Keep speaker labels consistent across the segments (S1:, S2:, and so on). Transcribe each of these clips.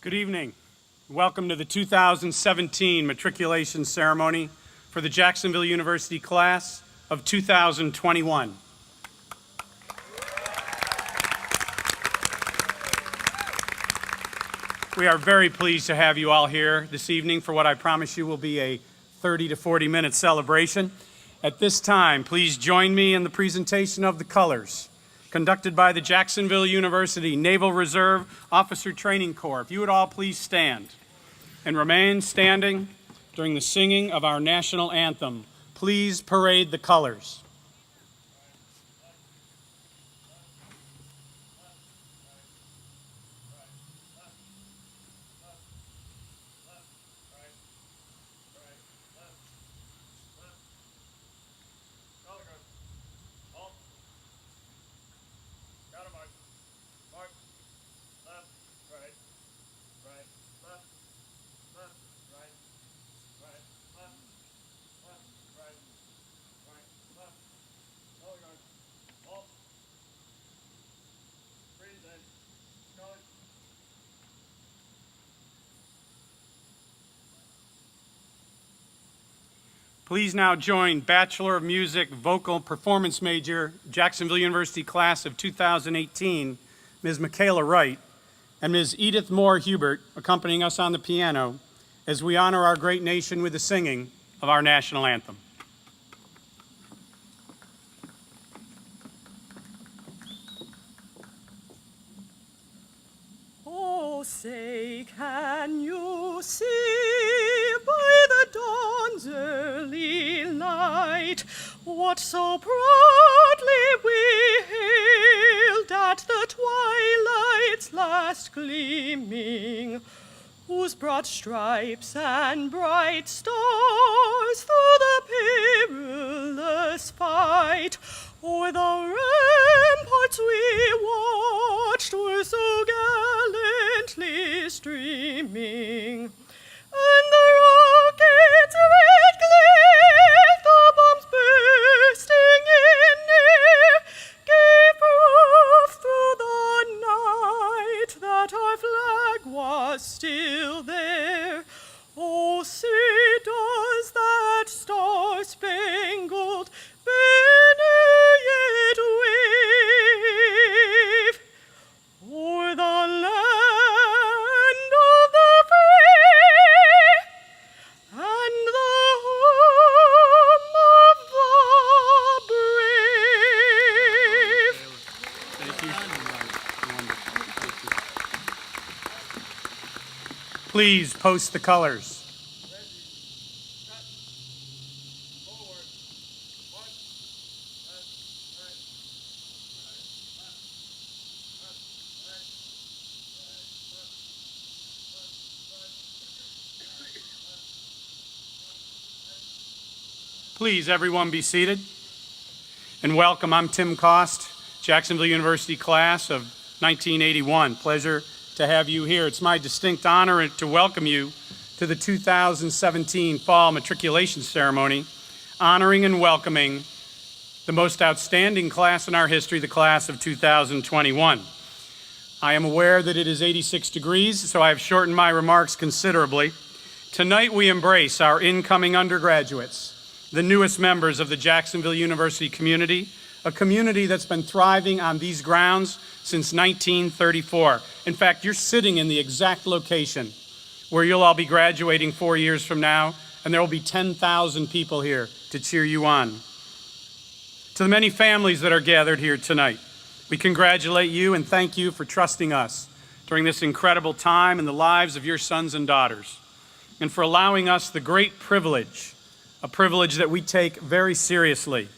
S1: Good evening. Welcome to the 2017 Matriculation Ceremony for the Jacksonville University class of 2021. We are very pleased to have you all here this evening for what I promise you will be a 30 to 40-minute celebration. At this time, please join me in the presentation of the colors, conducted by the Jacksonville University Naval Reserve Officer Training Corps. If you would all please stand and remain standing during the singing of our national anthem. Please parade the colors. Please now join Bachelor of Music Vocal Performance Major, Jacksonville University class of 2018, Ms. Michaela Wright, and Ms. Edith Moore Hubert accompanying us on the piano as we honor our great nation with the singing of our national anthem.
S2: Oh, say, can you see by the dawn's early light what so proudly we hailed at the twilight's last gleaming, whose broad stripes and bright stars through the perilous fight o'er the ramparts we watched were so gallantly streaming, and the rocket's red glare, the bombs bursting in air, gave proof through the night that our flag was still there. Oh, say does that star-spangled banner yet wave o'er the land of the free and the home of the brave?
S1: Thank you. Please post the colors. Please, everyone be seated. And welcome, I'm Tim Cost, Jacksonville University class of 1981. Pleasure to have you here. It's my distinct honor to welcome you to the 2017 Fall Matriculation Ceremony, honoring and welcoming the most outstanding class in our history, the class of 2021. I am aware that it is 86 degrees, so I have shortened my remarks considerably. Tonight we embrace our incoming undergraduates, the newest members of the Jacksonville University community, a community that's been thriving on these grounds since 1934. In fact, you're sitting in the exact location where you'll all be graduating 4 years from now, and there will be 10,000 people here to cheer you on. To the many families that are gathered here tonight, we congratulate you and thank you for trusting us during this incredible time in the lives of your sons and daughters, and for allowing us the great privilege, a privilege that we take very seriously,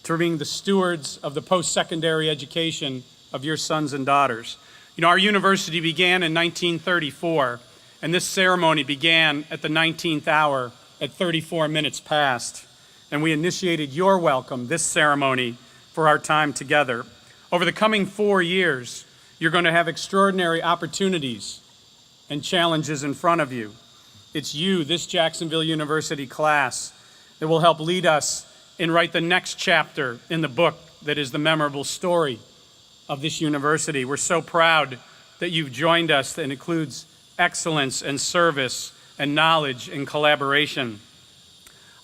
S1: to being the stewards of the post-secondary education of your sons and daughters. You know, our university began in 1934, and this ceremony began at the 19th hour at 34 minutes past. And we initiated your welcome, this ceremony, for our time together. Over the coming 4 years, you're going to have extraordinary opportunities and challenges in front of you. It's you, this Jacksonville University class, that will help lead us and write the next chapter in the book that is the memorable story of this university. We're so proud that you've joined us, that includes excellence and service and knowledge and collaboration.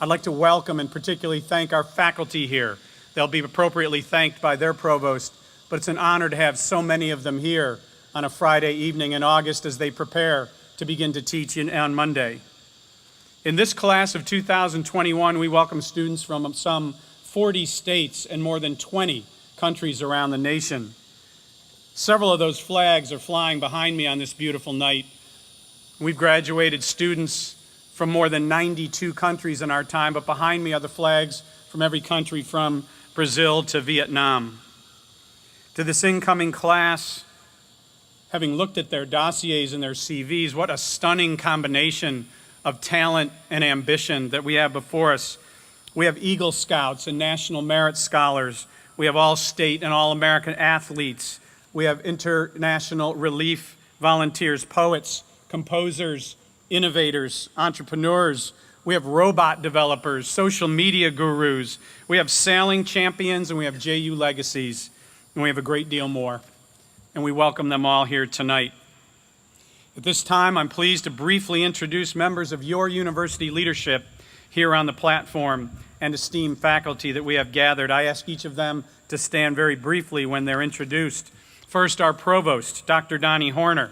S1: I'd like to welcome and particularly thank our faculty here. They'll be appropriately thanked by their provost, but it's an honor to have so many of them here on a Friday evening in August as they prepare to begin to teach on Monday. In this class of 2021, we welcome students from some 40 states and more than 20 countries around the nation. Several of those flags are flying behind me on this beautiful night. We've graduated students from more than 92 countries in our time, but behind me are the flags from every country from Brazil to Vietnam. To this incoming class, having looked at their dossiers and their CVs, what a stunning combination of talent and ambition that we have before us. We have Eagle Scouts and National Merit Scholars. We have all-state and all-American athletes. We have international relief volunteers, poets, composers, innovators, entrepreneurs. We have robot developers, social media gurus. We have sailing champions, and we have JU legacies, and we have a great deal more. And we welcome them all here tonight. At this time, I'm pleased to briefly introduce members of your university leadership here on the platform and esteemed faculty that we have gathered. I ask each of them to stand very briefly when they're introduced. First, our provost, Dr. Donnie Horner,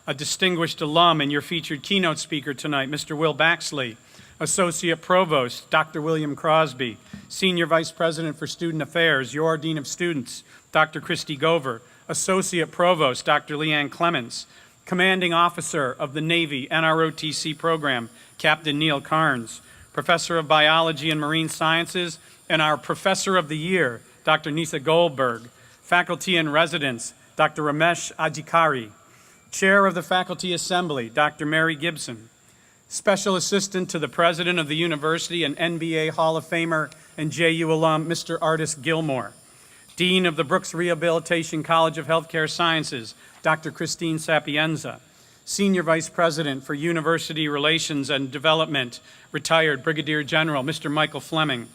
S1: a distinguished alum and your featured keynote speaker tonight, Mr. Will Baxley. Associate Provost, Dr. William Crosby. Senior Vice President for Student Affairs, your Dean of Students, Dr. Christy Gover. Associate Provost, Dr. Leanne Clemens. Commanding Officer of the Navy NROTC program, Captain Neil Carnes. Professor of Biology and Marine Sciences, and our Professor of the Year, Dr. Nisa Goldberg. Faculty in Residence, Dr. Ramesh Adhikari. Chair of the Faculty Assembly, Dr. Mary Gibson. Special Assistant to the President of the University and NBA Hall of Famer and JU alum, Mr. Artis Gilmore. Dean of the Brooks Rehabilitation College of Healthcare Sciences, Dr. Christine Sapienza. Senior Vice President for University Relations and Development, retired Brigadier General, Mr. Michael Fleming.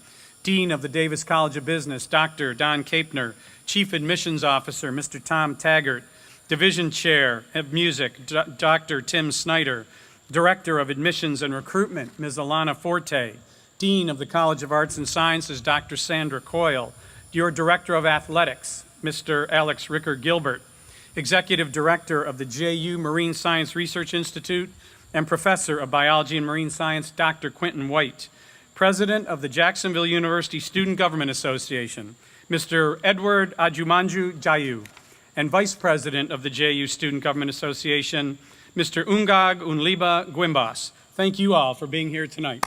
S1: Dean of the Davis College of Business, Dr. Don Kapner. Chief Admissions Officer, Mr. Tom Taggart. Division Chair of Music, Dr. Tim Snyder. Director of Admissions and Recruitment, Ms. Alana Forte. Dean of the College of Arts and Sciences, Dr. Sandra Coyle. Your Director of Athletics, Mr. Alex Ricker Gilbert. Executive Director of the JU Marine Science Research Institute and Professor of Biology and Marine Science, Dr. Quentin White. President of the Jacksonville University Student Government Association, Mr. Edward Ajumanju Jayu. And Vice President of the JU Student Government Association, Mr. Ungag Unliba Gwimbas. Thank you all for being here tonight.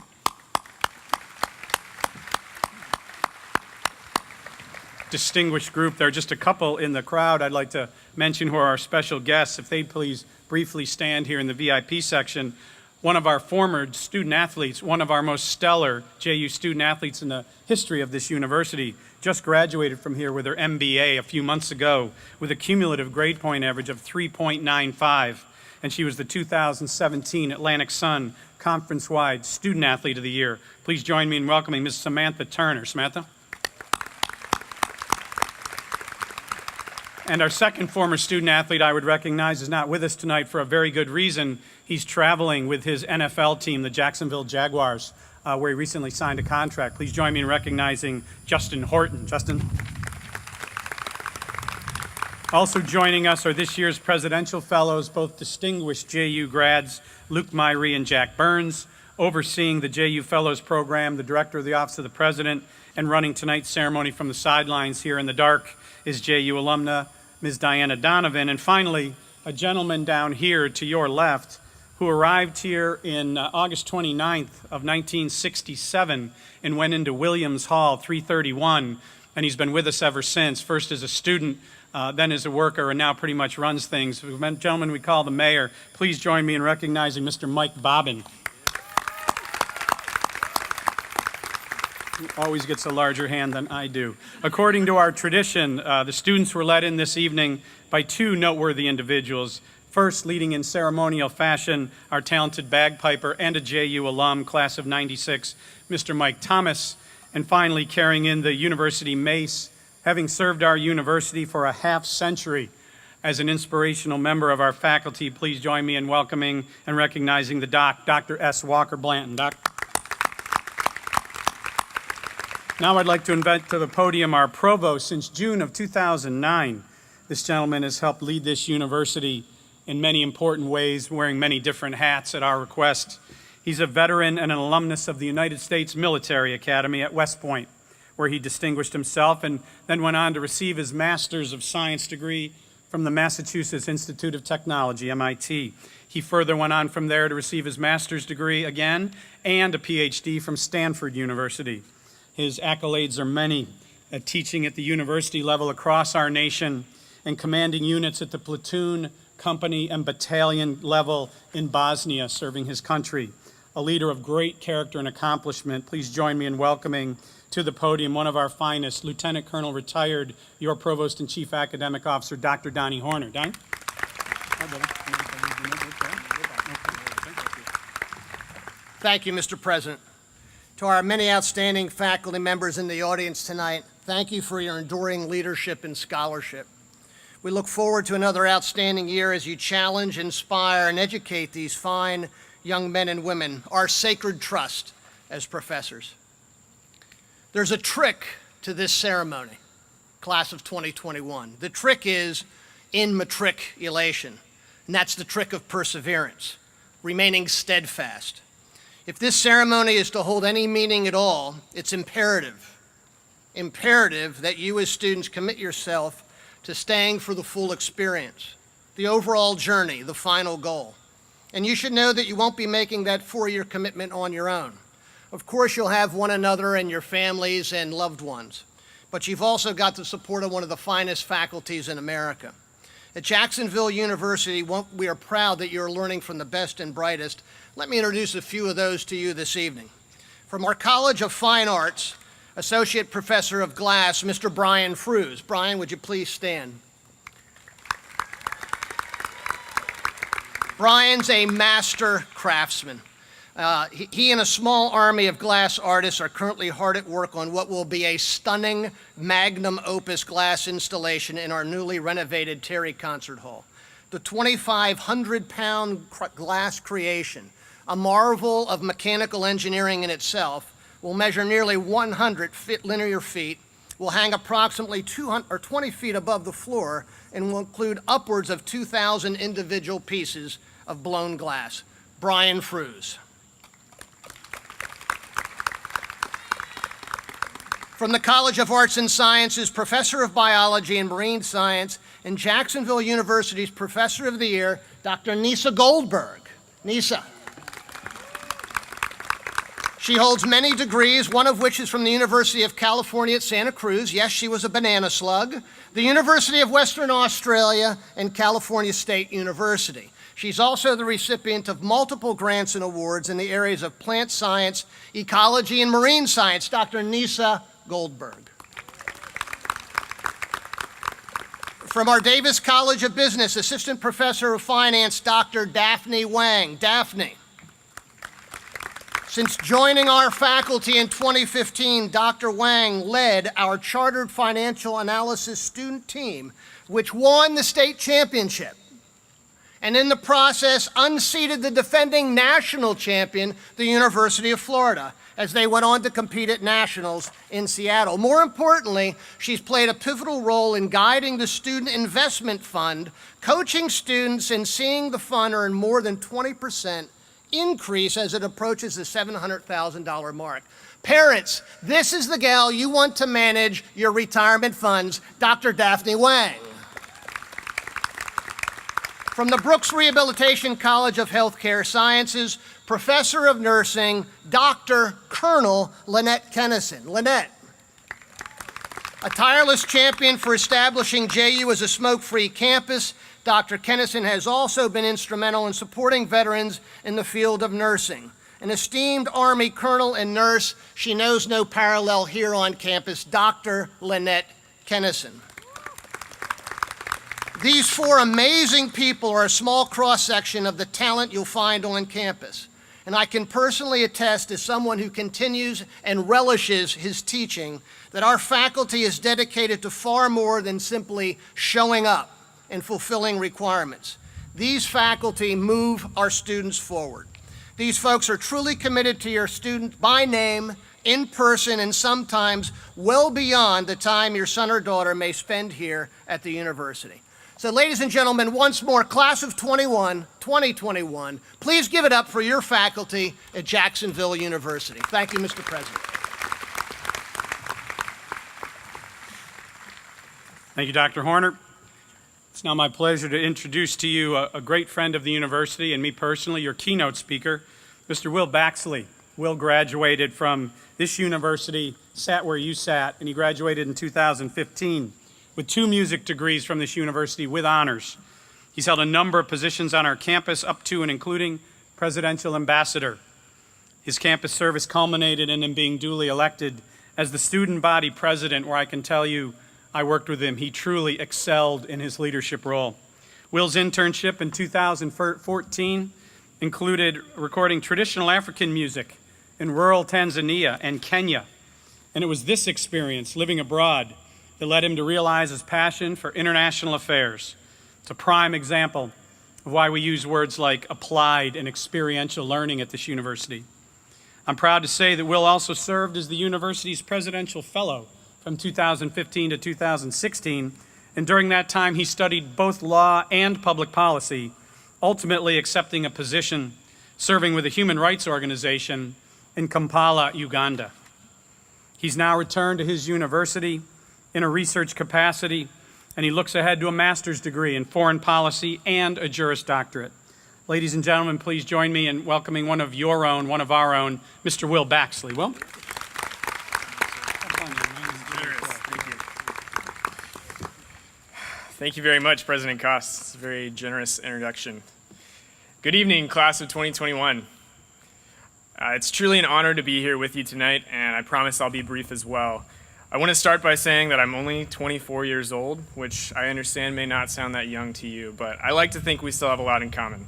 S1: Distinguished group, there are just a couple in the crowd I'd like to mention who are our special guests. If they'd please briefly stand here in the VIP section. One of our former student athletes, one of our most stellar JU student athletes in the history of this university, just graduated from here with her MBA a few months ago with a cumulative grade point average of 3.95. And she was the 2017 Atlantic Sun Conference-wide Student Athlete of the Year. Please join me in welcoming Ms. Samantha Turner. Samantha? And our second former student athlete I would recognize is not with us tonight for a very good reason. He's traveling with his NFL team, the Jacksonville Jaguars, where he recently signed a contract. Please join me in recognizing Justin Horton. Justin? Also joining us are this year's Presidential Fellows, both distinguished JU grads, Luke Myrie and Jack Burns, overseeing the JU Fellows program, the Director of the Office of the President, and running tonight's ceremony from the sidelines here in the dark is JU alumna, Ms. Diana Donovan. And finally, a gentleman down here to your left who arrived here in August 29th of 1967 and went into Williams Hall 331, and he's been with us ever since, first as a student, then as a worker, and now pretty much runs things. A gentleman we call the mayor. Please join me in recognizing Mr. Mike Bobbin. He always gets a larger hand than I do. According to our tradition, the students were led in this evening by two noteworthy individuals. First, leading in ceremonial fashion, our talented bagpiper and a JU alum, class of '96, Mr. Mike Thomas. And finally, carrying in the university mace, having served our university for a half century, As an inspirational member of our faculty, please join me in welcoming and recognizing the Dr. S. Walker Blanton. Now I'd like to invite to the podium our provost. Since June of 2009, this gentleman has helped lead this university in many important ways, wearing many different hats at our request. He's a veteran and an alumnus of the United States Military Academy at West Point, where he distinguished himself and then went on to receive his Master's of Science degree from the Massachusetts Institute of Technology, MIT. He further went on from there to receive his master's degree again and a PhD from Stanford University. His accolades are many, at teaching at the university level across our nation and commanding units at the platoon, company, and battalion level in Bosnia, serving his country. A leader of great character and accomplishment. Please join me in welcoming to the podium one of our finest, Lieutenant Colonel retired, your Provost and Chief Academic Officer, Dr. Donnie Horner. Donnie?
S3: Thank you, Mr. President. To our many outstanding faculty members in the audience tonight, thank you for your enduring leadership and scholarship. We look forward to another outstanding year as you challenge, inspire, and educate these fine young men and women, our sacred trust as professors. There's a trick to this ceremony, class of 2021. The trick is in matriculation, and that's the trick of perseverance, remaining steadfast. If this ceremony is to hold any meaning at all, it's imperative that you as students commit yourself to staying for the full experience, the overall journey, the final goal. And you should know that you won't be making that four-year commitment on your own. Of course, you'll have one another and your families and loved ones, but you've also got the support of one of the finest faculties in America. At Jacksonville University, we are proud that you're learning from the best and brightest. Let me introduce a few of those to you this evening. From our College of Fine Arts, Associate Professor of Glass, Mr. Brian Frews. Brian, would you please stand? Brian's a master craftsman. He and a small army of glass artists are currently hard at work on what will be a stunning magnum opus glass installation in our newly renovated Terry Concert Hall. The 2,500-pound glass creation, a marvel of mechanical engineering in itself, will measure nearly 100 linear feet, will hang approximately 20 feet above the floor, and will include upwards of 2,000 individual pieces of blown glass. Brian Frews. From the College of Arts and Sciences, Professor of Biology and Marine Science, and Jacksonville University's Professor of the Year, Dr. Nisa Goldberg. Nisa. She holds many degrees, one of which is from the University of California at Santa Cruz. Yes, she was a banana slug. The University of Western Australia and California State University. She's also the recipient of multiple grants and awards in the areas of plant science, ecology, and marine science. Dr. Nisa Goldberg. From our Davis College of Business, Assistant Professor of Finance, Dr. Daphne Wang. Daphne. Since joining our faculty in 2015, Dr. Wang led our Chartered Financial Analysis student team, which won the state championship, and in the process unseated the defending national champion, the University of Florida, as they went on to compete at nationals in Seattle. More importantly, she's played a pivotal role in guiding the Student Investment Fund, coaching students and seeing the fund earn more than 20% increase as it approaches the $700,000 mark. Parents, this is the gal you want to manage your retirement funds, Dr. Daphne Wang. From the Brooks Rehabilitation College of Healthcare Sciences, Professor of Nursing, Dr. Colonel Lynette Kennison. Lynette, a tireless champion for establishing JU as a smoke-free campus, Dr. Kennison has also been instrumental in supporting veterans in the field of nursing. An esteemed Army colonel and nurse, she knows no parallel here on campus, Dr. Lynette Kennison. These four amazing people are a small cross-section of the talent you'll find on campus. And I can personally attest, as someone who continues and relishes his teaching, that our faculty is dedicated to far more than simply showing up. in fulfilling requirements. These faculty move our students forward. These folks are truly committed to your student by name, in person, and sometimes well beyond the time your son or daughter may spend here at the university. So ladies and gentlemen, once more, class of 2021, please give it up for your faculty at Jacksonville University. Thank you, Mr. President.
S1: Thank you, Dr. Horner. It's now my pleasure to introduce to you a great friend of the university and me personally, your keynote speaker, Mr. Will Baxley. Will graduated from this university, sat where you sat, and he graduated in 2015 with 2 music degrees from this university with honors. He's held a number of positions on our campus, up to and including Presidential Ambassador. His campus service culminated in him being duly elected as the student body president, where I can tell you I worked with him. He truly excelled in his leadership role. Will's internship in 2014 included recording traditional African music in rural Tanzania and Kenya. And it was this experience, living abroad, that led him to realize his passion for international affairs. It's a prime example of why we use words like applied and experiential learning at this university. I'm proud to say that Will also served as the university's presidential fellow from 2015 to 2016, and during that time he studied both law and public policy, ultimately accepting a position serving with a human rights organization in Kampala, Uganda. He's now returned to his university in a research capacity, and he looks ahead to a master's degree in foreign policy and a Juris Doctorate. Ladies and gentlemen, please join me in welcoming one of our own, Mr. Will Baxley. Will?
S4: Thank you very much, President Cost. It's a very generous introduction. Good evening, class of 2021. It's truly an honor to be here with you tonight, and I promise I'll be brief as well. I want to start by saying that I'm only 24 years old, which I understand may not sound that young to you, but I like to think we still have a lot in common.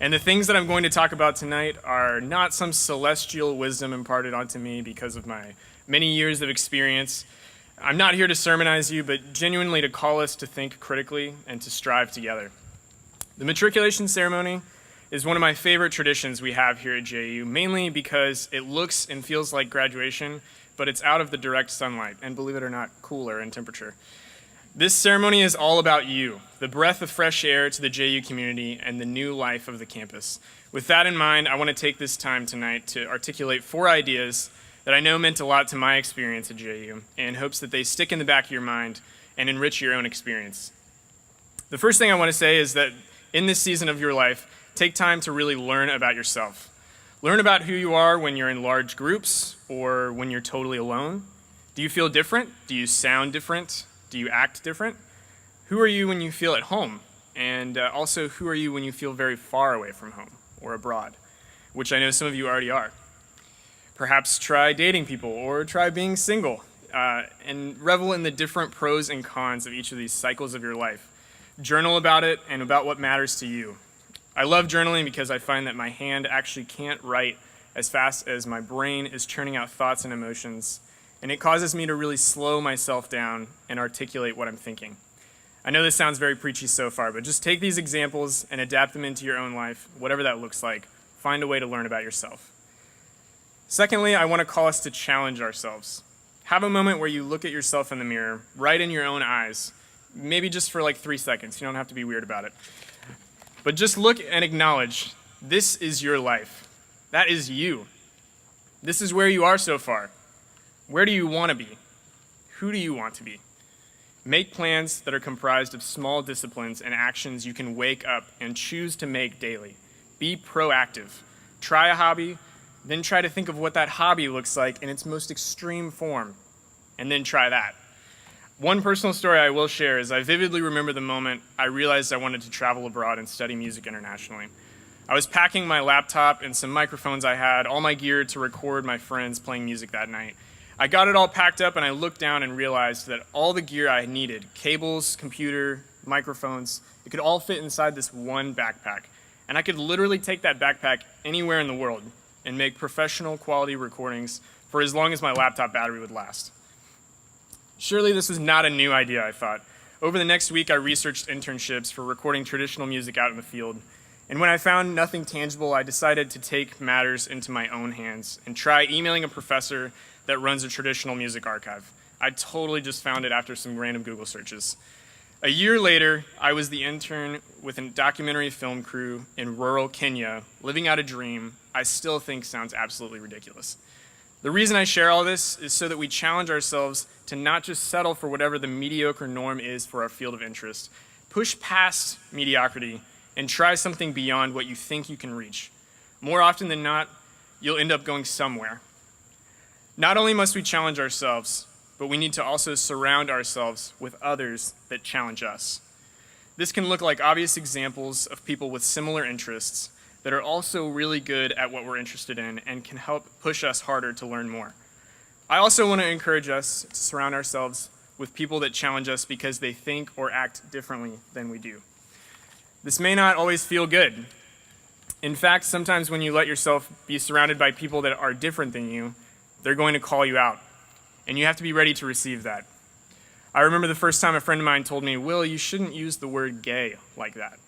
S4: And the things that I'm going to talk about tonight are not some celestial wisdom imparted onto me because of my many years of experience. I'm not here to sermonize you, but genuinely to call us to think critically and to strive together. The Matriculation Ceremony is one of my favorite traditions we have here at JU, mainly because it looks and feels like graduation, but it's out of the direct sunlight, and believe it or not, cooler in temperature. This ceremony is all about you, the breath of fresh air to the JU community and the new life of the campus. With that in mind, I want to take this time tonight to articulate 4 ideas that I know meant a lot to my experience at JU, in hopes that they stick in the back of your mind and enrich your own experience. The first thing I want to say is that in this season of your life, take time to really learn about yourself. Learn about who you are when you're in large groups or when you're totally alone. Do you feel different? Do you sound different? Do you act different? Who are you when you feel at home? And also, who are you when you feel very far away from home or abroad, which I know some of you already are. Perhaps try dating people or try being single and revel in the different pros and cons of each of these cycles of your life. Journal about it and about what matters to you. I love journaling because I find that my hand actually can't write as fast as my brain is churning out thoughts and emotions, and it causes me to really slow myself down and articulate what I'm thinking. I know this sounds very preachy so far, but just take these examples and adapt them into your own life, whatever that looks like. Find a way to learn about yourself. Secondly, I want to call us to challenge ourselves. Have a moment where you look at yourself in the mirror, right in your own eyes, maybe just for like 3 seconds. You don't have to be weird about it. But just look and acknowledge, this is your life. That is you. This is where you are so far. Where do you want to be? Who do you want to be? Make plans that are comprised of small disciplines and actions you can wake up and choose to make daily. Be proactive. Try a hobby, then try to think of what that hobby looks like in its most extreme form, and then try that. One personal story I will share is I vividly remember the moment I realized I wanted to travel abroad and study music internationally. I was packing my laptop and some microphones I had, all my gear to record my friends playing music that night. I got it all packed up and I looked down and realized that all the gear I needed, cables, computer, microphones, it could all fit inside this one backpack. And I could literally take that backpack anywhere in the world and make professional quality recordings for as long as my laptop battery would last. Surely this was not a new idea, I thought. Over the next week, I researched internships for recording traditional music out in the field. And when I found nothing tangible, I decided to take matters into my own hands and try emailing a professor that runs a traditional music archive. I totally just found it after some random Google searches. A year later, I was the intern with a documentary film crew in rural Kenya, living out a dream I still think sounds absolutely ridiculous. The reason I share all this is so that we challenge ourselves to not just settle for whatever the mediocre norm is for our field of interest. Push past mediocrity and try something beyond what you think you can reach. More often than not, you'll end up going somewhere. Not only must we challenge ourselves, but we need to also surround ourselves with others that challenge us. This can look like obvious examples of people with similar interests that are also really good at what we're interested in and can help push us harder to learn more. I also want to encourage us to surround ourselves with people that challenge us because they think or act differently than we do. This may not always feel good. In fact, sometimes when you let yourself be surrounded by people that are different than you, they're going to call you out, and you have to be ready to receive that. I remember the first time a friend of mine told me, "Will, you shouldn't use the word gay like that."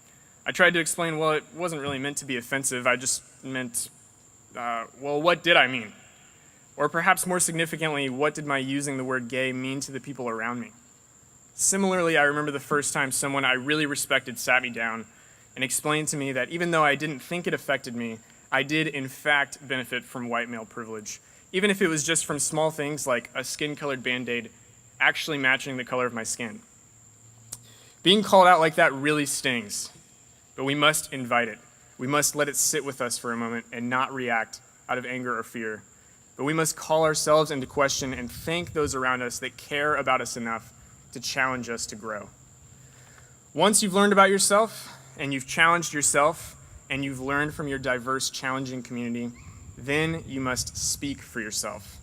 S4: I tried to explain, well, it wasn't really meant to be offensive. I just meant, well, what did I mean? Or perhaps more significantly, what did my using the word gay mean to the people around me? Similarly, I remember the first time someone I really respected sat me down and explained to me that even though I didn't think it affected me, I did in fact benefit from white male privilege, even if it was just from small things like a skin-colored Band-Aid actually matching the color of my skin. Being called out like that really stings, but we must invite it. We must let it sit with us for a moment and not react out of anger or fear. But we must call ourselves into question and thank those around us that care about us enough to challenge us to grow. Once you've learned about yourself, and you've challenged yourself, and you've learned from your diverse, challenging community, then you must speak for yourself.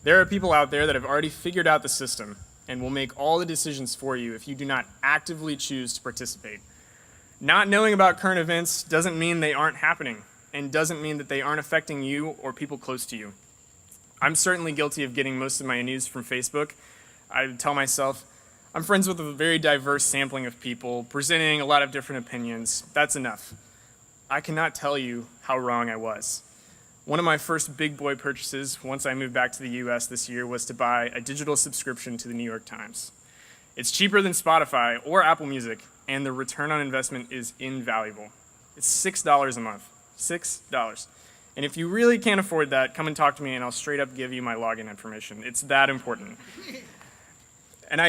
S4: There are people out there that have already figured out the system and will make all the decisions for you if you do not actively choose to participate. Not knowing about current events doesn't mean they aren't happening, and doesn't mean that they aren't affecting you or people close to you. I'm certainly guilty of getting most of my news from Facebook. I tell myself, I'm friends with a very diverse sampling of people, presenting a lot of different opinions. That's enough. I cannot tell you how wrong I was. One of my first big boy purchases once I moved back to the US this year was to buy a digital subscription to the New York Times. It's cheaper than Spotify or Apple Music, and the return on investment is invaluable. It's $6 a month. $6. And if you really can't afford that, come and talk to me and I'll straight up give you my login information. It's that important. And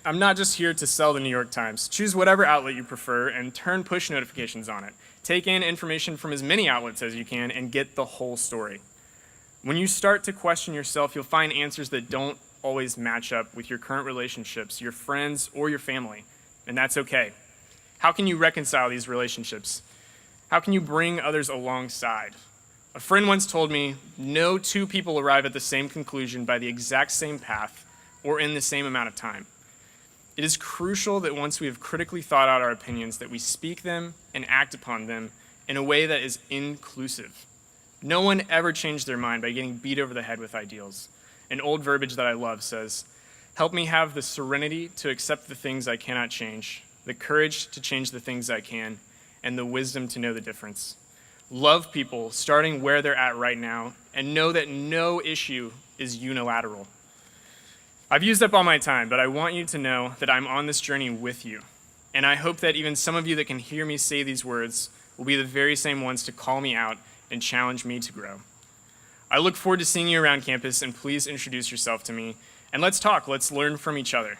S4: I'm not just here to sell the New York Times. Choose whatever outlet you prefer and turn push notifications on it. Take in information from as many outlets as you can and get the whole story. When you start to question yourself, you'll find answers that don't always match up with your current relationships, your friends, or your family. And that's okay. How can you reconcile these relationships? How can you bring others alongside? A friend once told me, no two people arrive at the same conclusion by the exact same path or in the same amount of time. It is crucial that once we have critically thought out our opinions, that we speak them and act upon them in a way that is inclusive. No one ever changed their mind by getting beat over the head with ideals. An old verbiage that I love says, "Help me have the serenity to accept the things I cannot change, the courage to change the things I can, and the wisdom to know the difference." Love people starting where they're at right now, and know that no issue is unilateral. I've used up all my time, but I want you to know that I'm on this journey with you. And I hope that even some of you that can hear me say these words will be the very same ones to call me out and challenge me to grow. I look forward to seeing you around campus, and please introduce yourself to me. And let's talk, let's learn from each other.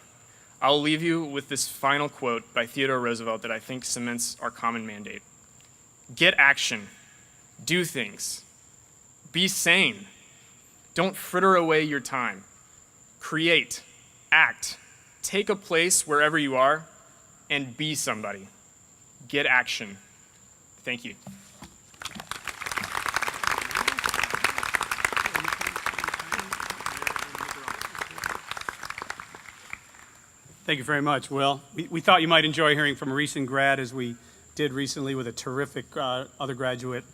S4: I'll leave you with this final quote by Theodore Roosevelt that I think cements our common mandate. Get action. Do things. Be sane. Don't fritter away your time. Create. Act. Take a place wherever you are and be somebody. Get action. Thank you.
S1: Thank you very much, Will. We thought you might enjoy hearing from a recent grad, as we did recently with a terrific other graduate,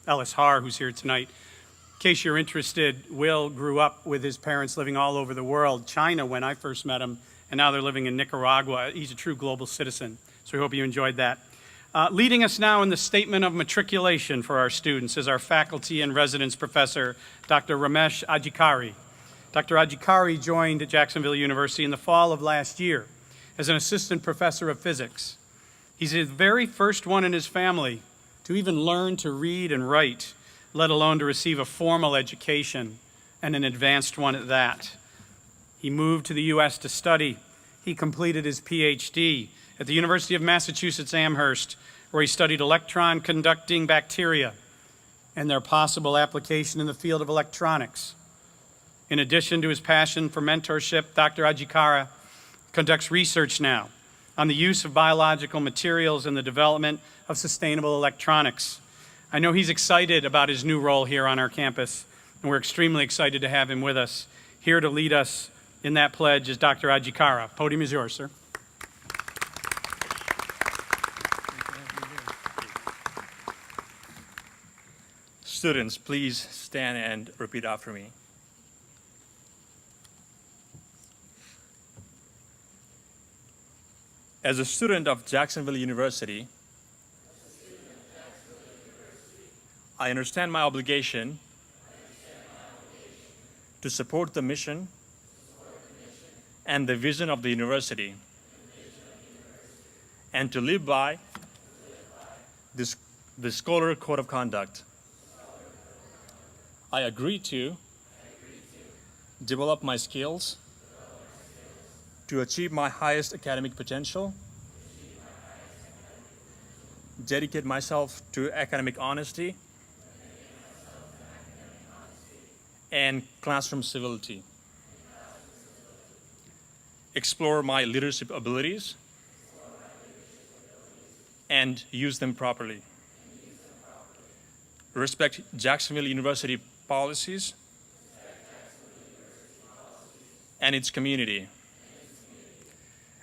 S1: Ellis Haar, who's here tonight. In case you're interested, Will grew up with his parents living all over the world. China, when I first met him, and now they're living in Nicaragua. He's a true global citizen, so we hope you enjoyed that. Leading us now in the statement of matriculation for our students is our faculty and residence professor, Dr. Ramesh Adhikari. Dr. Adhikari joined Jacksonville University in the fall of last year as an assistant professor of physics. He's the very first one in his family to even learn to read and write, let alone to receive a formal education, and an advanced one at that. He moved to the U.S. to study. He completed his PhD at the University of Massachusetts Amherst, where he studied electron conducting bacteria and their possible application in the field of electronics. In addition to his passion for mentorship, Dr. Adhikari conducts research now on the use of biological materials and the development of sustainable electronics. I know he's excited about his new role here on our campus, and we're extremely excited to have him with us. Here to lead us in that pledge is Dr. Adhikari. Podium is yours, sir.
S5: Students, please stand and repeat after me. As a student of Jacksonville University, I understand my obligation to support the mission and the vision of the university, and to live by the Scholar Code of Conduct. I agree to develop my skills to achieve my highest academic potential, dedicate myself to academic honesty and classroom civility, explore my leadership abilities and use them properly, respect Jacksonville University policies and its community,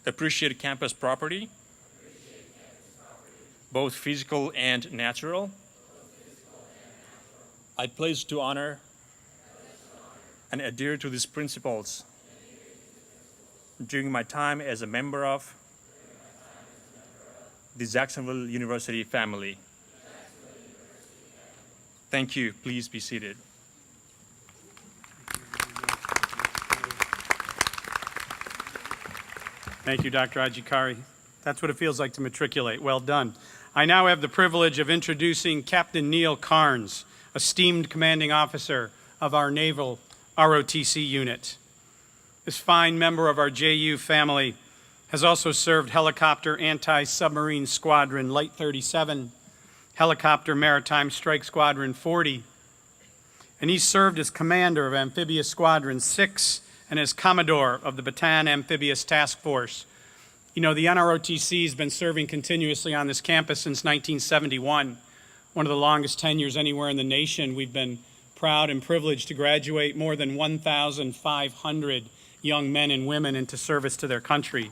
S5: appreciate campus property, both physical and natural. I pledge to honor and adhere to these principles during my time as a member of the Jacksonville University family. Thank you. Please be seated.
S1: Thank you, Dr. Adhikari. That's what it feels like to matriculate. Well done. I now have the privilege of introducing Captain Neil Carnes, esteemed commanding officer of our Naval ROTC unit. This fine member of our JU family has also served Helicopter Anti-Submarine Squadron Light 37, Helicopter Maritime Strike Squadron 40, and he served as commander of Amphibious Squadron 6 and as Commodore of the Bataan Amphibious Task Force. You know, the NROTC has been serving continuously on this campus since 1971, one of the longest tenures anywhere in the nation. We've been proud and privileged to graduate more than 1,500 young men and women into service to their country.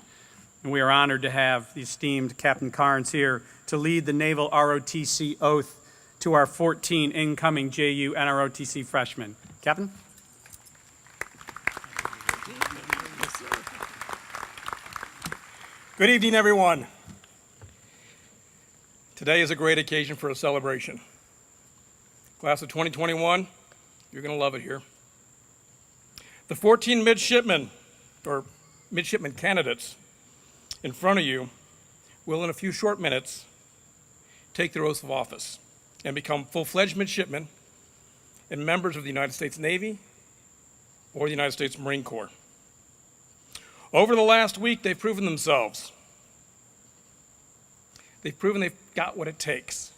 S1: And we are honored to have the esteemed Captain Carnes here to lead the Naval ROTC oath to our 14 incoming JU NROTC freshmen. Captain?
S6: Good evening, everyone. Today is a great occasion for a celebration. Class of 2021, you're going to love it here. The 14 midshipmen, or midshipman candidates, in front of you will, in a few short minutes, take their oaths of office and become full-fledged midshipmen and members of the United States Navy or the United States Marine Corps. Over the last week, they've proven themselves. They've proven they've got what it takes.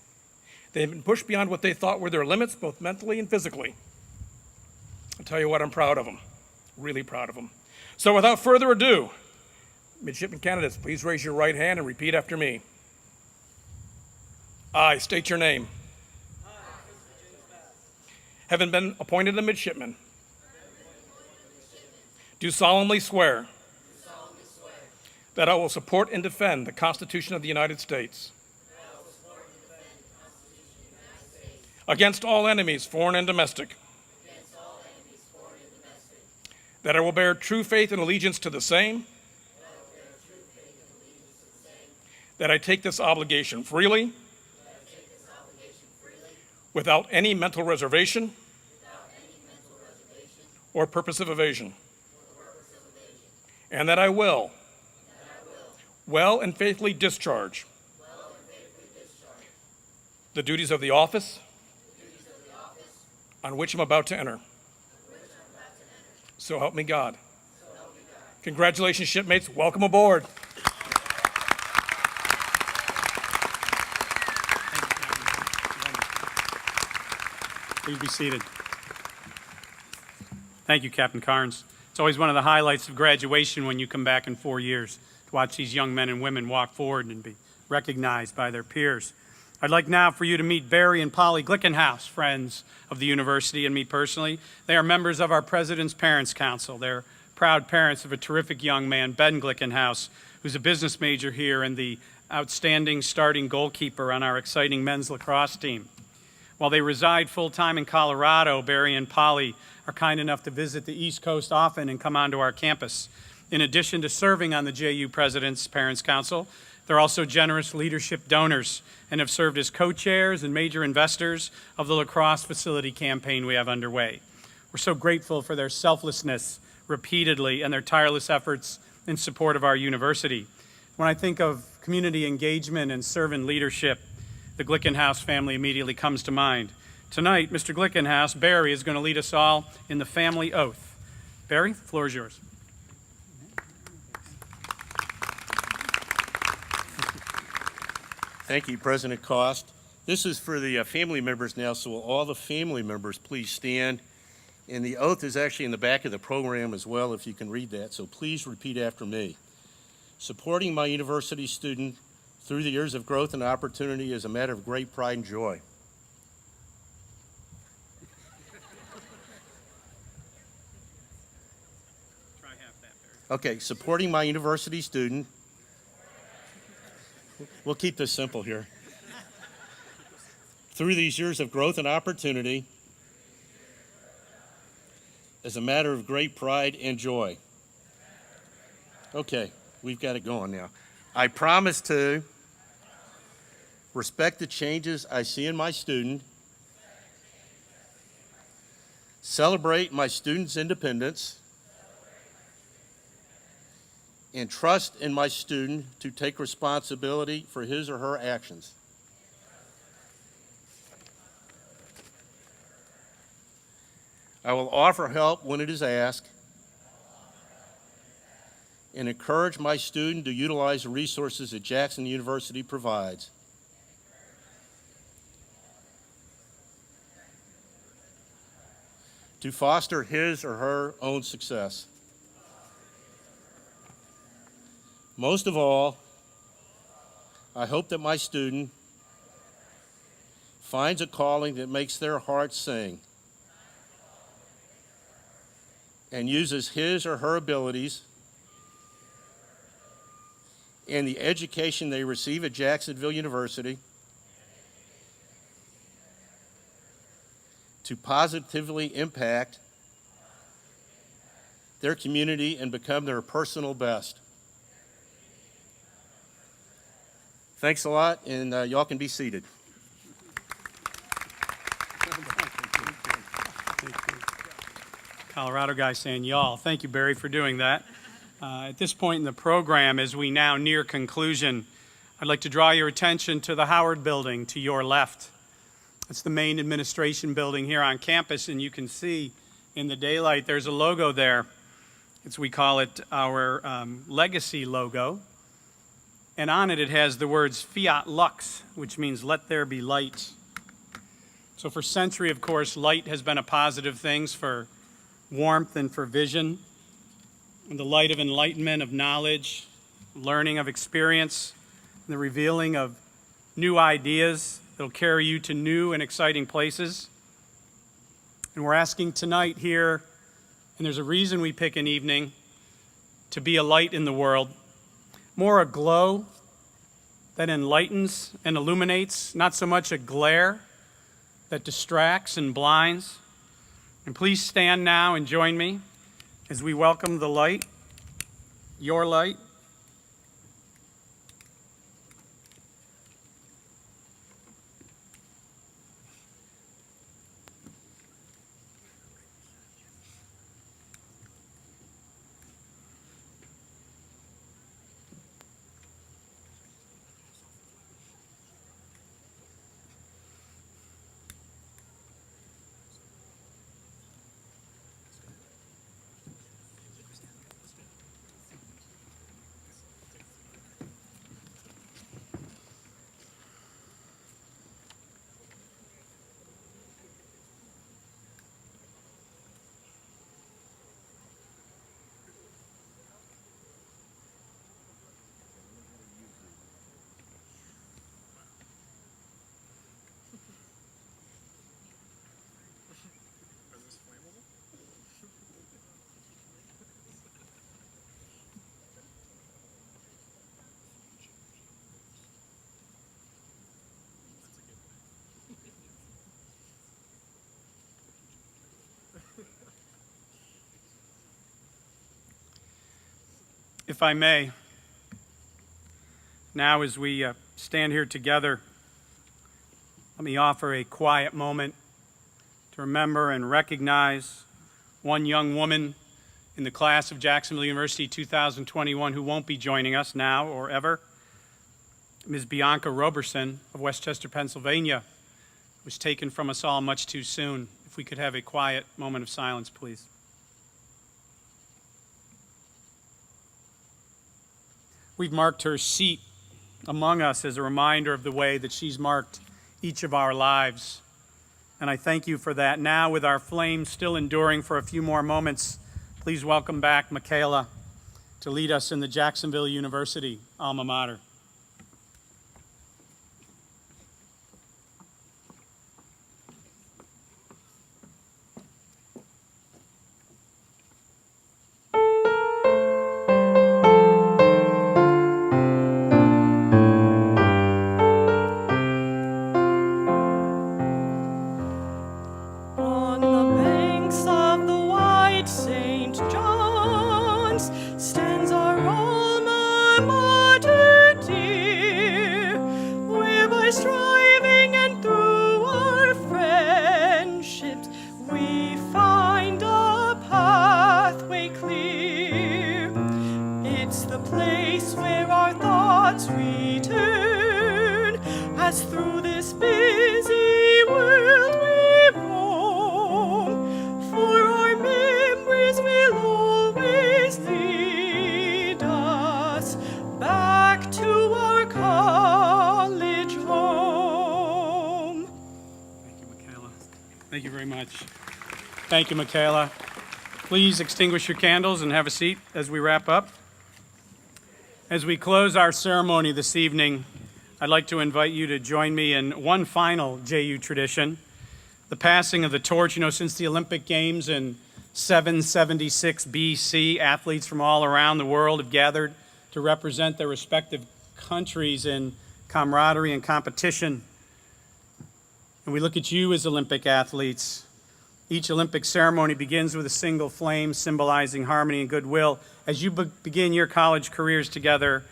S6: They've been pushed beyond what they thought were their limits, both mentally and physically. I'll tell you what, I'm proud of them, really proud of them. So without further ado, midshipman candidates, please raise your right hand and repeat after me. I state your name. Having been appointed a midshipman, do solemnly swear that I will support and defend the Constitution of the United States against all enemies, foreign and domestic, that I will bear true faith and allegiance to the same that I take this obligation freely, without any mental reservation or purpose of evasion, and that I will well and faithfully discharge the duties of the office on which I'm about to enter. So help me God. Congratulations, shipmates. Welcome aboard.
S1: Please be seated. Thank you, Captain Carnes. It's always one of the highlights of graduation when you come back in 4 years to watch these young men and women walk forward and be recognized by their peers. I'd like now for you to meet Barry and Polly Glickenhaus, friends of the university and me personally. They are members of our President's Parents Council. They're proud parents of a terrific young man, Ben Glickenhaus, who's a business major here and the outstanding starting goalkeeper on our exciting men's lacrosse team. While they reside full-time in Colorado, Barry and Polly are kind enough to visit the East Coast often and come onto our campus. In addition to serving on the JU President's Parents Council, they're also generous leadership donors and have served as co-chairs and major investors of the lacrosse facility campaign we have underway. We're so grateful for their selflessness repeatedly and their tireless efforts in support of our university. When I think of community engagement and servant leadership, the Glickenhaus family immediately comes to mind. Tonight, Mr. Glickenhaus, Barry, is going to lead us all in the family oath. Barry, the floor is yours.
S7: Thank you, President Cost. This is for the family members now, so will all the family members please stand. And the oath is actually in the back of the program as well, if you can read that, so please repeat after me. Supporting my university student through the years of growth and opportunity is a matter of great pride and joy.
S1: Try half that, Barry.
S7: Okay, supporting my university student. We'll keep this simple here. Through these years of growth and opportunity is a matter of great pride and joy. Okay, we've got it going now. I promise to respect the changes I see in my student, celebrate my student's independence, and trust in my student to take responsibility for his or her actions. I will offer help when it is asked and encourage my student to utilize the resources that Jackson University provides. To foster his or her own success. Most of all, I hope that my student finds a calling that makes their hearts sing and uses his or her abilities and the education they receive at Jacksonville University to positively impact their community and become their personal best. Thanks a lot, and y'all can be seated.
S1: Colorado guy saying y'all. Thank you, Barry, for doing that. At this point in the program, as we now near conclusion, I'd like to draw your attention to the Howard Building to your left. It's the main administration building here on campus, and you can see in the daylight there's a logo there. We call it our legacy logo. And on it, it has the words Fiat Lux, which means let there be light. So for century, of course, light has been a positive thing for warmth and for vision. And the light of enlightenment, of knowledge, learning, of experience, and the revealing of new ideas that'll carry you to new and exciting places. And we're asking tonight here, and there's a reason we pick an evening, to be a light in the world. More a glow that enlightens and illuminates, not so much a glare that distracts and blinds. And please stand now and join me as we welcome the light, your light. If I may, now as we stand here together, let me offer a quiet moment to remember and recognize one young woman in the class of Jacksonville University 2021 who won't be joining us now or ever. Ms. Bianca Roberson of Westchester, Pennsylvania, was taken from us all much too soon. If we could have a quiet moment of silence, please. We've marked her seat among us as a reminder of the way that she's marked each of our lives. And I thank you for that. Now, with our flames still enduring for a few more moments, please welcome back Michaela to lead us in the Jacksonville University alma mater.
S2: On the banks of the white St. John's stands our alma mater dear, where by striving and through our friendships we find a pathway clear. It's the place where our thoughts return as through this busy world we roam, for our memories will always lead us back to our college home.
S1: Thank you, Michaela. Thank you very much. Thank you, Michaela. Please extinguish your candles and have a seat as we wrap up. As we close our ceremony this evening, I'd like to invite you to join me in one final JU tradition, the passing of the torch. You know, since the Olympic Games in 776 BC, athletes from all around the world have gathered to represent their respective countries in camaraderie and competition. And we look at you as Olympic athletes. Each Olympic ceremony begins with a single flame symbolizing harmony and goodwill. As you begin your college careers together,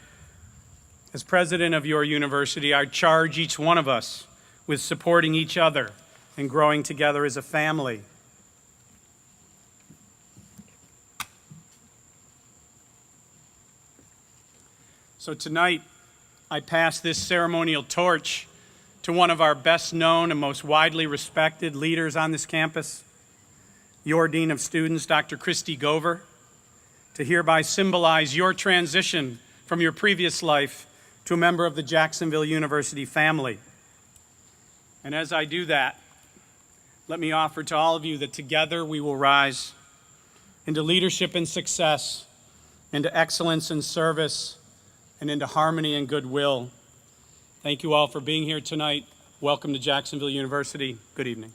S1: as president of your university, I charge each one of us with supporting each other and growing together as a family. So tonight, I pass this ceremonial torch to one of our best known and most widely respected leaders on this campus, your Dean of Students, Dr. Christy Gover, to hereby symbolize your transition from your previous life to a member of the Jacksonville University family. And as I do that, let me offer to all of you that together we will rise into leadership and success, into excellence and service, and into harmony and goodwill. Thank you all for being here tonight. Welcome to Jacksonville University. Good evening.